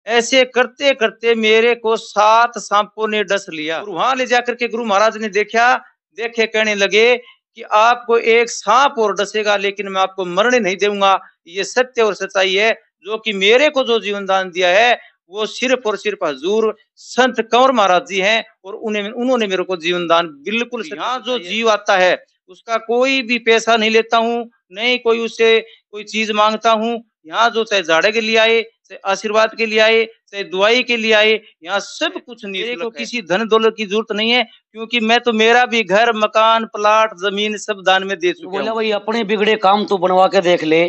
ऐसे करते करते मेरे को 7 सांपों ने डस लिया और वहां ले जाकर के गुरु महाराज ने देखे कहने लगे कि आपको एक सांप और डसेगा लेकिन मैं आपको मरने नहीं दूंगा। ये सत्य और सच्चाई है। जो कि मेरे को जो जीवन दान दिया है वो सिर्फ और सिर्फ हजूर संत कंवर महाराज जी हैं और उन्होंने मेरे को जीवन दान बिल्कुल। यहाँ जो जीव आता है उसका कोई भी पैसा नहीं लेता हूँ, नहीं कोई उससे कोई चीज मांगता हूँ। यहाँ जो चाहे झाड़े के लिए आए, चाहे आशीर्वाद के लिए आए, चाहे दुआई के लिए आए, यहाँ सब कुछ मेरे को किसी धन दौलत की जरूरत नहीं है, क्योंकि मैं तो मेरा भी घर मकान प्लाट जमीन सब दान में दे चुका बोला भाई अपने बिगड़े काम तो बनवा के देख ले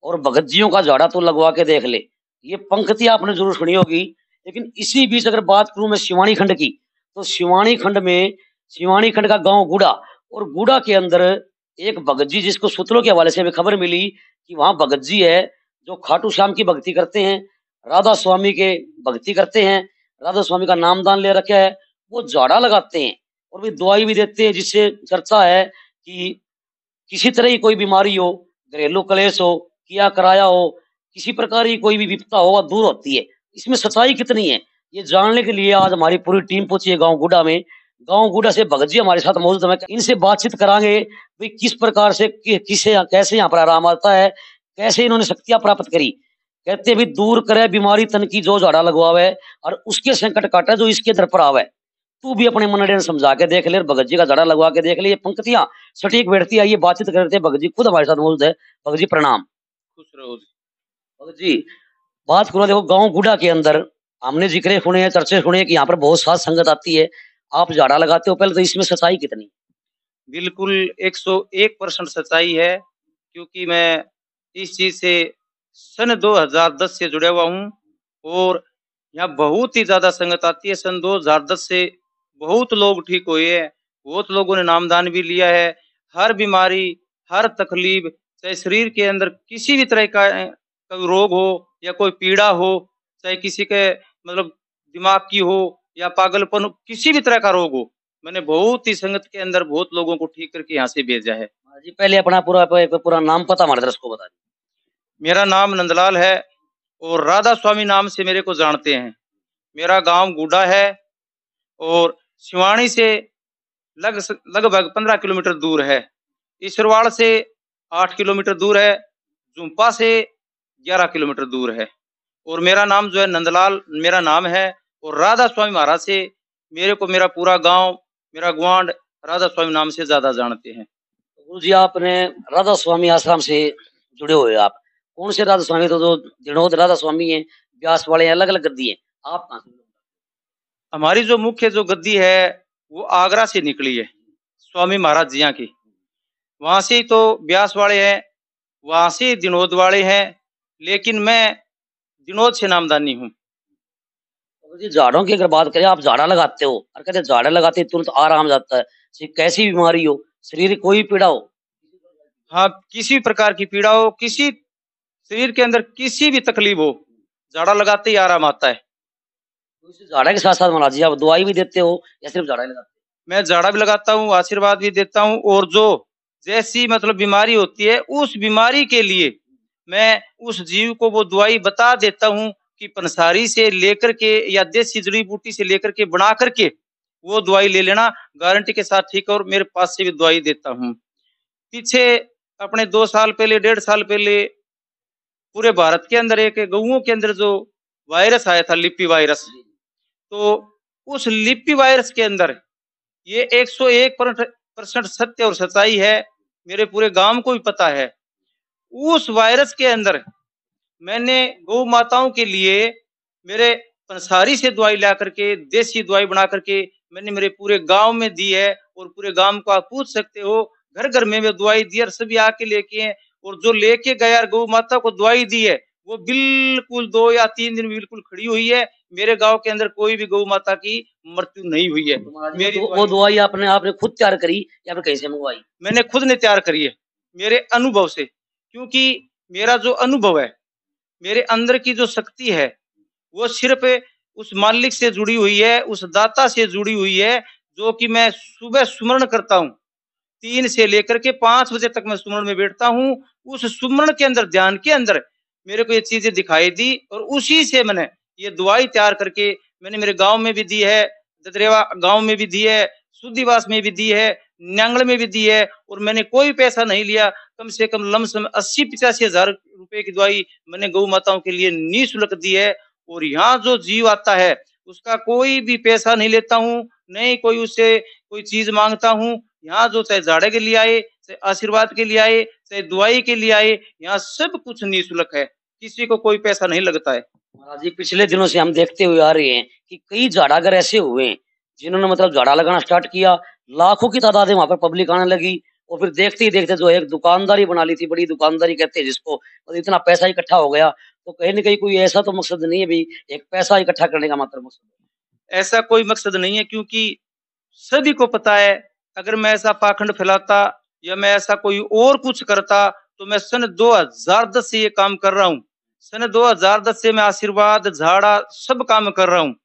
और भगत जियों का झाड़ा तो लगवा के देख ले। ये पंक्ति आपने जरूर सुनी होगी। लेकिन इसी बीच अगर बात करूं मैं सिवानी खंड की, तो सिवानी खंड का गांव गुड़ा, और गुड़ा के अंदर एक भगत जी जिसको सूत्रों के हवाले से हमें खबर मिली कि वहां भगत जी है जो खाटू श्याम की भक्ति करते हैं, राधा स्वामी के भक्ति करते हैं, राधा स्वामी का नामदान ले रखा है। वो झाड़ा लगाते हैं और भी दवाई भी देते हैं, जिससे चर्चा है कि किसी तरह की कोई बीमारी हो, घरेलू क्लेश हो, किया कराया हो, किसी प्रकार की कोई भी विपदा हो दूर होती है। इसमें सच्चाई कितनी है ये जानने के लिए आज हमारी पूरी टीम पहुंची है गांव गुड़ा में। गांव गुड़ा से भगत जी हमारे साथ मौजूद है, इनसे बातचीत करांगे भाई किस प्रकार से किसे कैसे यहाँ पर आराम आता है, कैसे इन्होंने शक्तियां प्राप्त करी। कहते भी दूर करे बीमारी तन की जो झाड़ा लगवावे और उसके संकट काटे जो इसके दर पर आवे। तू भी अपने मनडे समझा के देख ले, भगत जी का झाड़ा लगवा के देख ले। ये पंक्तियां सटीक बैठती है। ये बातचीत करते भगत जी खुद हमारे साथ मौजूद है। भगत जी प्रणाम। खुश रहो जी। भगत जी बात करो, देखो गांव गुड़ा के अंदर हमने जिक्र सुने हैं, चर्चे सुने कि यहाँ पर बहुत साथ संगत आती है, आप झाड़ा लगाते हो, पहले तो इसमें सच्चाई कितनी? बिल्कुल 101% सच्चाई है, क्योंकि मैं इस चीज से सन 2010 से जुड़ा हुआ हूँ और यहाँ बहुत ही ज्यादा संगत आती है। सन 2010 से बहुत लोग ठीक हुए हैं, बहुत लोगों ने नामदान भी लिया है। हर बीमारी, हर तकलीफ, चाहे शरीर के अंदर किसी भी तरह का कोई रोग हो या कोई पीड़ा हो, चाहे किसी के मतलब दिमाग की हो या पागलपन हो, किसी भी तरह का रोग हो, मैंने बहुत ही संगत के अंदर बहुत लोगों को ठीक करके यहाँ से भेजा है। जी पहले अपना पूरा नाम पता हमारे दर्शक को बता दीजिए। मेरा नाम नंदलाल है और राधा स्वामी नाम से मेरे को जानते हैं। मेरा गांव गुडा है और सिवानी से लगभग 15 किलोमीटर दूर है। ईश्वरवाड़ से 8 किलोमीटर दूर है। जुम्पा से 11 किलोमीटर दूर है। और मेरा नाम जो है नंदलाल मेरा नाम है और राधा स्वामी महाराज से मेरे को मेरा पूरा गांव, मेरा ग्वांड राधा स्वामी नाम से ज्यादा जानते हैं। गुरु जी आपने राधा स्वामी आश्रम से जुड़े हुए, आप कौन से राधा स्वामी? तो जो दिनोद राधा स्वामी है, व्यास वाले अलग अलग गद्दी है, आप कहाँ से? हमारी जो मुख्य जो गद्दी है वो आगरा से निकली है, स्वामी महाराज जिया की। वहां से ही तो व्यास वाले हैं, वहां से दिनोद वाले हैं, लेकिन मैं दिनोद से नामदानी हूँ। झाड़ों की अगर बात करें, आप झाड़ा लगाते हो और कहते झाड़ा लगाते तुरंत आराम जाता है, कैसी बीमारी हो, शरीर कोई पीड़ा हो, हाँ किसी भी प्रकार की पीड़ा हो, किसी शरीर के अंदर किसी भी तकलीफ हो, झाड़ा लगाते ही आराम आता है। तो झाड़ा के साथ साथ महाराज जी आप दवाई भी देते हो या सिर्फ झाड़ा लगाते हो? मैं झाड़ा भी लगाता हूँ, आशीर्वाद भी देता हूँ, और जो जैसी मतलब बीमारी होती है उस बीमारी के लिए मैं उस जीव को वो दवाई बता देता हूँ कि पंसारी से लेकर के या देसी जड़ी बूटी से लेकर के बना करके वो दवाई ले लेना, गारंटी के साथ ठीक है। और मेरे पास से भी दवाई देता हूँ। पीछे अपने 2 साल पहले 1.5 साल पहले पूरे भारत के अंदर एक गऊओं के अंदर जो वायरस आया था, लिपि वायरस, तो उस लिपि वायरस के अंदर ये 101% सत्य और सच्चाई है, मेरे पूरे गांव को भी पता है। उस वायरस के अंदर मैंने गौ माताओं के लिए मेरे पंसारी से दवाई ला करके, देसी दवाई बना करके मैंने मेरे पूरे गांव में दी है। और पूरे गांव को आप पूछ सकते हो, घर घर में दवाई दी और सभी आके लेके हैं। और जो लेके गया गौ माता को दवाई दी है वो बिल्कुल 2 या 3 दिन बिल्कुल खड़ी हुई है। मेरे गांव के अंदर कोई भी गौ माता की मृत्यु नहीं हुई है। मेरी वो दवाई आपने खुद तैयार करी या फिर कहीं से मंगवाई? मैंने खुद ने तैयार करी है, मेरे अनुभव से, क्योंकि मेरा जो अनुभव है, मेरे अंदर की जो शक्ति है वो सिर्फ उस मालिक से जुड़ी हुई है, उस दाता से जुड़ी हुई है, जो कि मैं सुबह सुमरण करता हूँ। 3 से लेकर के 5 बजे तक मैं सुमरण में बैठता हूँ। उस सुमरण के अंदर, ध्यान के अंदर मेरे को ये चीजें दिखाई दी और उसी से मैंने ये दवाई तैयार करके मैंने मेरे गांव में भी दी है, ददरेवा गांव में भी दी है, सुद्दीवास में भी दी है, न्यांगल में भी दी है, और मैंने कोई पैसा नहीं लिया। कम से कम लमसम 80-85 हजार रुपए की दवाई मैंने गौ माताओं के लिए निःशुल्क दी है। और यहाँ जो जीव आता है उसका कोई भी पैसा नहीं लेता हूँ, नहीं कोई उससे कोई चीज मांगता हूँ। यहाँ जो चाहे झाड़े के लिए आए, चाहे आशीर्वाद के लिए आए, चाहे दवाई के लिए आए, यहाँ सब कुछ निःशुल्क है, किसी को कोई पैसा नहीं लगता है। महाराज जी, पिछले दिनों से हम देखते हुए आ रहे हैं कि कई झाड़ागर ऐसे हुए हैं जिन्होंने मतलब झाड़ा लगाना स्टार्ट किया, लाखों की तादाद में वहां पर पब्लिक आने लगी, और फिर देखते ही देखते जो एक दुकानदारी बना ली थी, बड़ी दुकानदारी कहते हैं जिसको, और इतना पैसा इकट्ठा हो गया। तो कहीं ना कहीं कोई ऐसा तो मकसद नहीं है भाई, एक पैसा इकट्ठा करने का मात्र मकसद है। ऐसा कोई मकसद नहीं है, क्योंकि सभी को पता है अगर मैं ऐसा पाखंड फैलाता या मैं ऐसा कोई और कुछ करता तो मैं सन 2010 से ये काम कर रहा हूँ। सन 2010 से मैं आशीर्वाद झाड़ा सब काम कर रहा हूँ,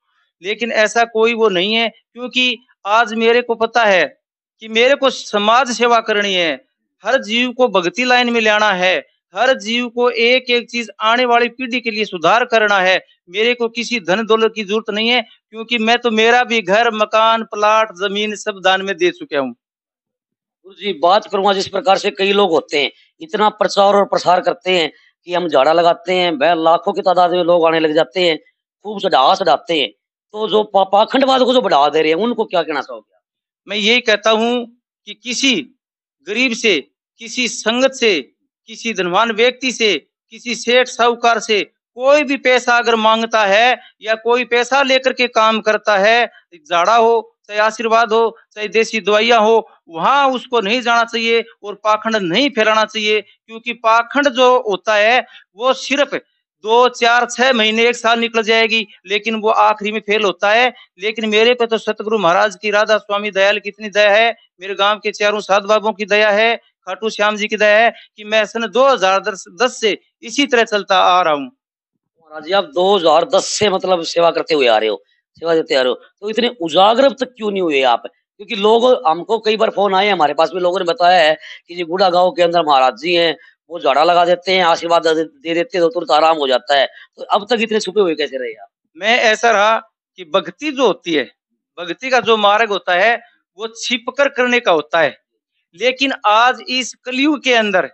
लेकिन ऐसा कोई वो नहीं है, क्योंकि आज मेरे को पता है कि मेरे को समाज सेवा करनी है, हर जीव को भक्ति लाइन में लाना है, हर जीव को एक एक चीज आने वाली पीढ़ी के लिए सुधार करना है। मेरे को किसी धन दौलत की जरूरत नहीं है, क्योंकि मैं तो मेरा भी घर मकान प्लाट जमीन सब दान में दे चुका हूँ। गुरु जी, बात करूंगा जिस प्रकार से कई लोग होते हैं, इतना प्रचार और प्रसार करते हैं कि हम झाड़ा लगाते हैं, वह लाखों की तादाद में लोग आने लग जाते हैं, खूब सजाते हैं। तो जो पाखंडवाद को जो बढ़ावा दे रहे हैं उनको क्या कहना चाहोगे? मैं यही कहता हूँ कि किसी गरीब से, किसी संगत से, किसी धनवान व्यक्ति से, किसी सेठ साहूकार से कोई भी पैसा अगर मांगता है या कोई पैसा लेकर के काम करता है, झाड़ा हो चाहे आशीर्वाद हो चाहे देसी दवाइयां हो, वहां उसको नहीं जाना चाहिए और पाखंड नहीं फैलाना चाहिए। क्योंकि पाखंड जो होता है वो सिर्फ 2 4 6 महीने 1 साल निकल जाएगी, लेकिन वो आखिरी में फेल होता है। लेकिन मेरे पे तो सतगुरु महाराज की, राधा स्वामी दयाल की इतनी दया है, मेरे गांव के चारों साध बाबों की दया है, खाटू श्याम जी की दया है कि मैं सन 2010 से इसी तरह चलता आ रहा हूँ। महाराज जी, आप 2010 से मतलब सेवा करते हुए आ रहे हो, सेवा देते आ रहे हो, तो इतने उजागर अब तक क्यों नहीं हुए आप? क्योंकि लोग, हमको कई बार फोन आए, हमारे पास में लोगों ने बताया है कि जी गुड़ा गांव के अंदर महाराज जी हैं, वो झाड़ा लगा देते हैं, आशीर्वाद दे देते हैं, तो तुरंत आराम हो जाता है। तो अब तक इतने छुपे हुए कैसे रहे आप? मैं ऐसा रहा कि भक्ति जो होती है, भक्ति का जो मार्ग होता है वो छिपकर करने का होता है। लेकिन आज इस कलयुग के अंदर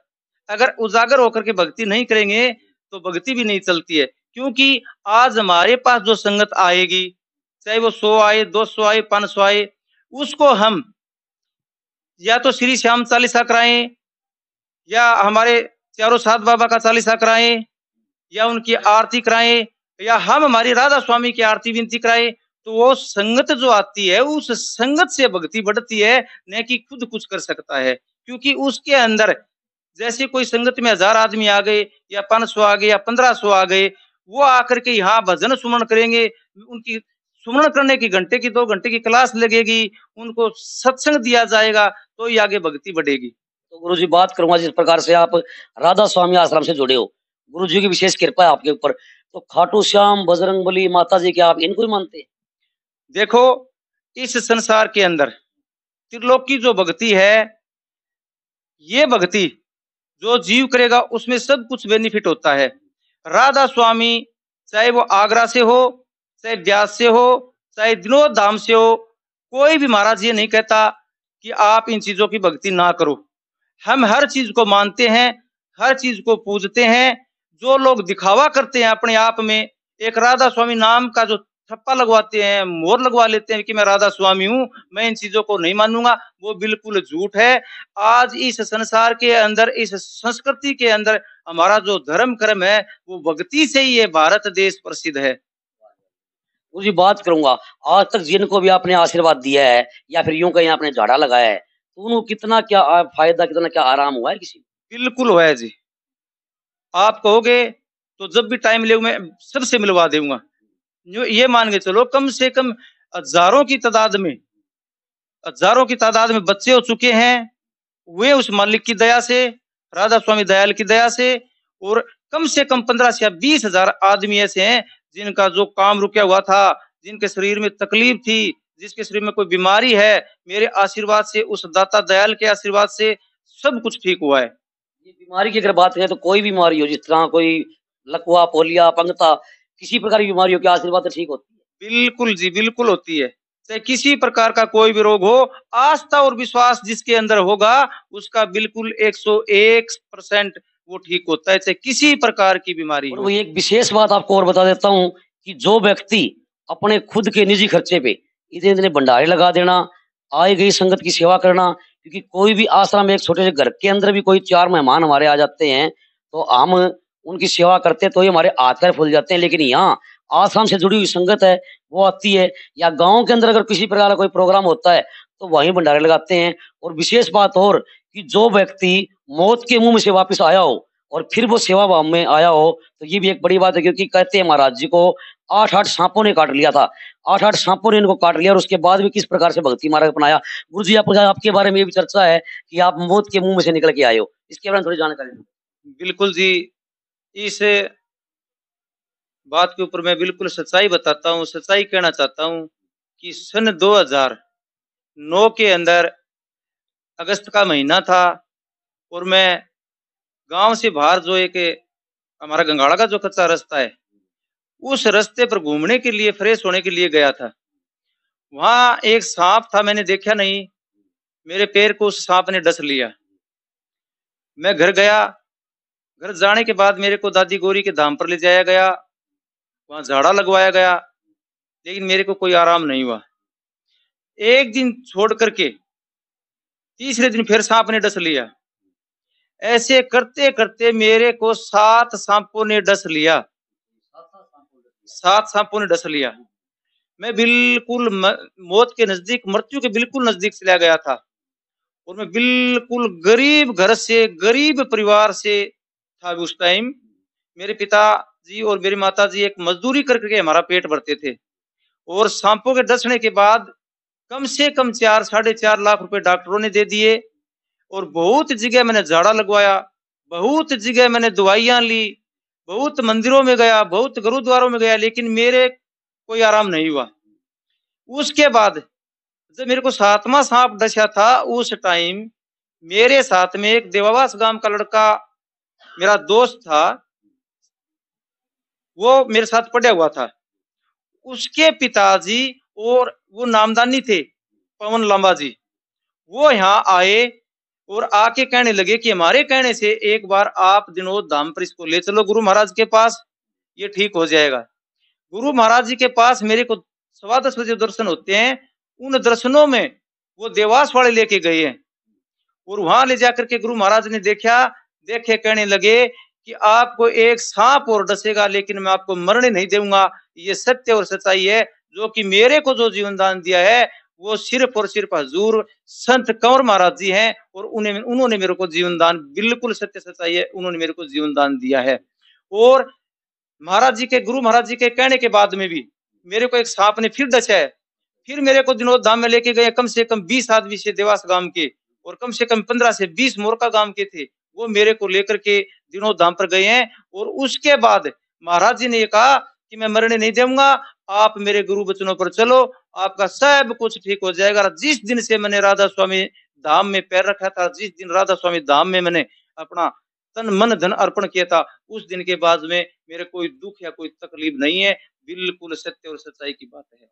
अगर उजागर होकर के भक्ति नहीं करेंगे तो भक्ति भी नहीं चलती है। क्योंकि आज हमारे पास जो संगत आएगी, चाहे वो 100 आए, 200 आए, 500 आए, उसको हम या तो श्री श्याम चालीसा कराएं, या हमारे चारों साध बाबा का चालीसा कराएं, या उनकी आरती कराएं, या हम हमारी राधा स्वामी की आरती विनती कराएं। तो वो संगत जो आती है उस संगत से भक्ति बढ़ती है, न कि खुद कुछ कर सकता है। क्योंकि उसके अंदर जैसे कोई संगत में 1000 आदमी आ गए या 500 आ गए या 1500 आ गए, वो आकर के यहाँ भजन सुमरण करेंगे, उनकी सुमरण करने की घंटे की 2 घंटे की क्लास लगेगी, उनको सत्संग दिया जाएगा, तो ही आगे भक्ति बढ़ेगी। तो गुरु जी, बात करूंगा जिस प्रकार से आप राधा स्वामी आश्रम से जुड़े हो, गुरु जी की विशेष कृपा है आपके ऊपर, तो खाटू श्याम, बजरंगबली, माता जी, क्या आप इनको ही मानते हैं? देखो, इस संसार के अंदर त्रिलोकी जो भक्ति है, ये भक्ति जो जीव करेगा उसमें सब कुछ बेनिफिट होता है। राधा स्वामी चाहे वो आगरा से हो, चाहे ब्यास से हो, चाहे विनोद धाम से हो, कोई भी महाराज ये नहीं कहता कि आप इन चीजों की भक्ति ना करो। हम हर चीज को मानते हैं, हर चीज को पूजते हैं। जो लोग दिखावा करते हैं अपने आप में, एक राधा स्वामी नाम का जो ठप्पा लगवाते हैं, मोहर लगवा लेते हैं कि मैं राधा स्वामी हूँ, मैं इन चीजों को नहीं मानूंगा, वो बिल्कुल झूठ है। आज इस संसार के अंदर, इस संस्कृति के अंदर हमारा जो धर्म कर्म है वो भक्ति से ही ये भारत देश प्रसिद्ध है। गुरु जी, बात करूंगा आज तक जिनको भी आपने आशीर्वाद दिया है या फिर यूं कहीं आपने झाड़ा लगाया है, तो उनको कितना क्या फायदा, कितना क्या आराम हुआ है किसी? बिल्कुल हुआ है जी। आप कहोगे तो जब भी टाइम ले मैं सबसे मिलवा दूंगा। ये मान के चलो कम से कम हजारों की तादाद में बच्चे हो चुके हैं, वे उस मालिक की दया से, राधा स्वामी दयाल की दया से। और कम से कम 15 से 20 हजार आदमी ऐसे हैं जिनका जो काम रुका हुआ था, जिनके शरीर में तकलीफ थी, जिसके शरीर में कोई बीमारी है, मेरे आशीर्वाद से, उस दाता दयाल के आशीर्वाद से सब कुछ ठीक हुआ है। ये बीमारी की अगर बात करें तो कोई बीमारी हो, जिस तरह कोई लकवा, पोलिया, अपंगता, किसी प्रकार की बीमारियों के आशीर्वाद से ठीक होती है। बिल्कुल जी, बिल्कुल होती है। चाहे किसी प्रकार का कोई भी रोग हो, आस्था और विश्वास जिसके अंदर होगा, उसका बिल्कुल 101% वो ठीक होता है, चाहे किसी प्रकार की बीमारी और हो। वही एक विशेष बात आपको और बता देता हूँ कि जो व्यक्ति अपने खुद के निजी खर्चे पे इतने-इतने भंडारे लगा देना, आई गई संगत की सेवा करना, क्योंकि कोई भी आश्रम एक छोटे से घर के अंदर भी कोई 4 मेहमान हमारे आ जाते हैं, तो हम उनकी सेवा करते हैं तो ये हमारे हाथ-पैर फूल जाते हैं। लेकिन यहाँ आश्रम से जुड़ी हुई संगत है, वो आती है या गाँव के अंदर अगर किसी प्रकार का कोई प्रोग्राम होता है, तो वहीं भंडारे लगाते हैं। और विशेष बात और कि जो व्यक्ति मौत के मुँह में से वापस आया हो और फिर वो सेवा भाव में आया हो, तो ये भी एक बड़ी बात है, क्योंकि कहते हैं महाराज जी को 8-8 साँपों ने काट लिया था। 8-8 साँपों ने इनको काट लिया और उसके बाद भी किस प्रकार से भक्ति मार्ग अपनाया। गुरुजी आपके बारे में ये भी चर्चा है कि आप मौत के मुँह में से निकल के आए हो। इसके बारे में थोड़ी जानकारी दो। बिल्कुल जी, इस बात के ऊपर मैं बिल्कुल सच्चाई बताता हूँ, सच्चाई कहना चाहता हूँ कि सन 2009 के अंदर अगस्त का महीना था और मैं गाँव से बाहर जो एक हमारा गंगाड़ा का जो कच्चा रास्ता है, उस रास्ते पर घूमने के लिए, फ्रेश होने के लिए गया था। वहाँ एक साँप था, मैंने देखा नहीं, मेरे पैर को उस साँप ने डस लिया। मैं घर गया, घर जाने के बाद मेरे को दादी गौरी के धाम पर ले जाया गया, वहाँ झाड़ा लगवाया गया, लेकिन मेरे को कोई आराम नहीं हुआ। एक दिन छोड़ कर के तीसरे दिन फिर साँप ने डस लिया। ऐसे करते-करते मेरे को 7 साँपों ने डस लिया, 7 साँपों ने डस लिया। मैं बिल्कुल मौत के नज़दीक, मृत्यु के बिल्कुल नज़दीक चला गया था और मैं बिल्कुल गरीब घर से, गरीब परिवार से था उस टाइम। मेरे पिताजी और मेरी माताजी एक मज़दूरी करके हमारा पेट भरते थे और साँपों के डसने के बाद कम से कम 4 साढ़े 4 लाख रुपए डॉक्टरों ने दे दिए और बहुत जगह मैंने झाड़ा लगवाया, बहुत जगह मैंने दवाइयाँ ली, बहुत मंदिरों में गया, बहुत गुरुद्वारों में गया, लेकिन मेरे कोई आराम नहीं हुआ। उसके बाद जब मेरे को 7वां साँप डसा था, उस टाइम मेरे साथ में एक देवावास गाँव का लड़का मेरा दोस्त था, वो मेरे साथ पढ़ा हुआ था। उसके पिताजी और वो नामदानी थे, पवन लांबा जी, वो यहाँ आए और आके कहने लगे कि हमारे कहने से एक बार आप दिनोद धाम पर इसको ले चलो गुरु महाराज के पास, ये ठीक हो जाएगा। गुरु महाराज जी के पास मेरे को 10:15 बजे दर्शन होते हैं, उन दर्शनों में वो देवास वाले लेके गए हैं और वहां ले जाकर के गुरु महाराज ने देखे कहने लगे कि आपको एक सांप और डसेगा, लेकिन मैं आपको मरने नहीं दूंगा। ये सत्य और सच्चाई है। जो कि मेरे को जो जीवन दान दिया है, वो सिर्फ और सिर्फ हजूर संत कंवर महाराज जी हैं और उन्होंने मेरे को जीवन दान, बिल्कुल सत्य सच्चाई है, उन्होंने मेरे को जीवन दान दिया है। और महाराज जी के, गुरु महाराज जी के कहने के बाद में भी मेरे को एक सांप ने फिर डसा है। फिर मेरे को दिनोद धाम में लेके गए, कम से कम 20 आदमी से देवास गांव के और कम से कम 15 से 20 मोरका गांव के थे, वो मेरे को लेकर के दिनोद धाम पर गए हैं। और उसके बाद महाराज जी ने ये कहा कि मैं मरने नहीं दूंगा, आप मेरे गुरु वचनों पर चलो, आपका सब कुछ ठीक हो जाएगा। जिस दिन से मैंने राधा स्वामी धाम में पैर रखा था, जिस दिन राधा स्वामी धाम में मैंने अपना तन मन धन अर्पण किया था, उस दिन के बाद में मेरे कोई दुख या कोई तकलीफ नहीं है। बिल्कुल सत्य और सच्चाई की बात है।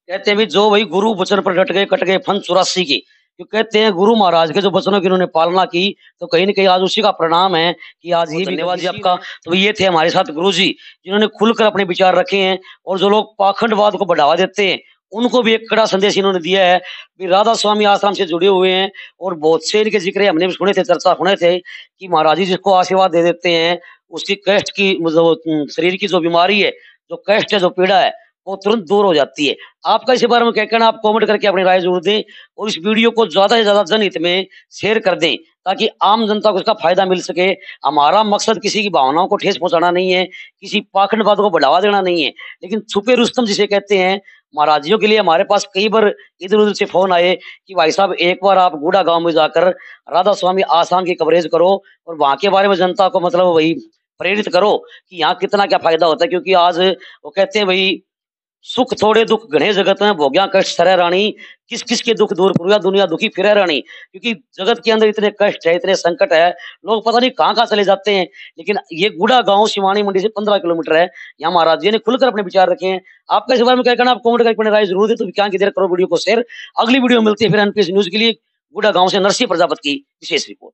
कहते हैं भी जो वही गुरु वचन पर डट गए कट गए फन 84 की। क्यों कहते हैं गुरु महाराज के जो वचनों की उन्होंने पालना की, तो कहीं न कहीं आज उसी का परिणाम है कि आज ये धन्यवाद जी आपका। तो ये थे हमारे साथ गुरु जी, जिन्होंने खुलकर अपने विचार रखे हैं और जो लोग पाखंडवाद को बढ़ावा देते हैं, उनको भी एक कड़ा संदेश इन्होंने दिया है। भी राधा स्वामी आश्रम से जुड़े हुए हैं और बहुत से इनके जिक्र हमने भी सुने थे, चर्चा सुने थे कि महाराज जी जिसको आशीर्वाद दे देते हैं, उसकी कष्ट की जो शरीर की जो बीमारी है, जो कष्ट है, जो पीड़ा है, वो तुरंत दूर हो जाती है। आपका इस बारे में क्या कहना, आप कमेंट करके अपनी राय जरूर दें और इस वीडियो को ज्यादा से ज्यादा जनहित में शेयर कर दें ताकि आम जनता को इसका फायदा मिल सके। हमारा मकसद किसी की भावनाओं को ठेस पहुंचाना नहीं है, किसी पाखंडवाद को बढ़ावा देना नहीं है, लेकिन छुपे रुस्तम जिसे कहते हैं, महाराजियों के लिए हमारे पास कई बार इधर उधर से फोन आए कि भाई साहब एक बार आप गुड़ा गांव में जाकर राधा स्वामी आश्रम की कवरेज करो और वहां के बारे में जनता को मतलब वही प्रेरित करो कि यहाँ कितना क्या फायदा होता है। क्योंकि आज वो कहते हैं भाई सुख थोड़े दुख घने जगत में भोग्या कष्ट सरै रानी, किस किस के दुख दूर करूया दुनिया दुखी फिरै रानी। क्योंकि जगत के अंदर इतने कष्ट है, इतने संकट है, लोग पता नहीं कहाँ कहाँ चले जाते हैं। लेकिन ये गुड़ा गांव सिवानी मंडी से 15 किलोमीटर है। यहाँ महाराज जी ने खुलकर अपने विचार रखे हैं। आपका इस बारे में क्या कहना, आप कमेंट करके अपनी राय जरूर दे। तो क्या की देर करो वीडियो को शेयर। अगली वीडियो मिलती है फिर एनपीएस न्यूज के लिए। गुड़ा गांव से नरसिंह प्रजापति की विशेष रिपोर्ट।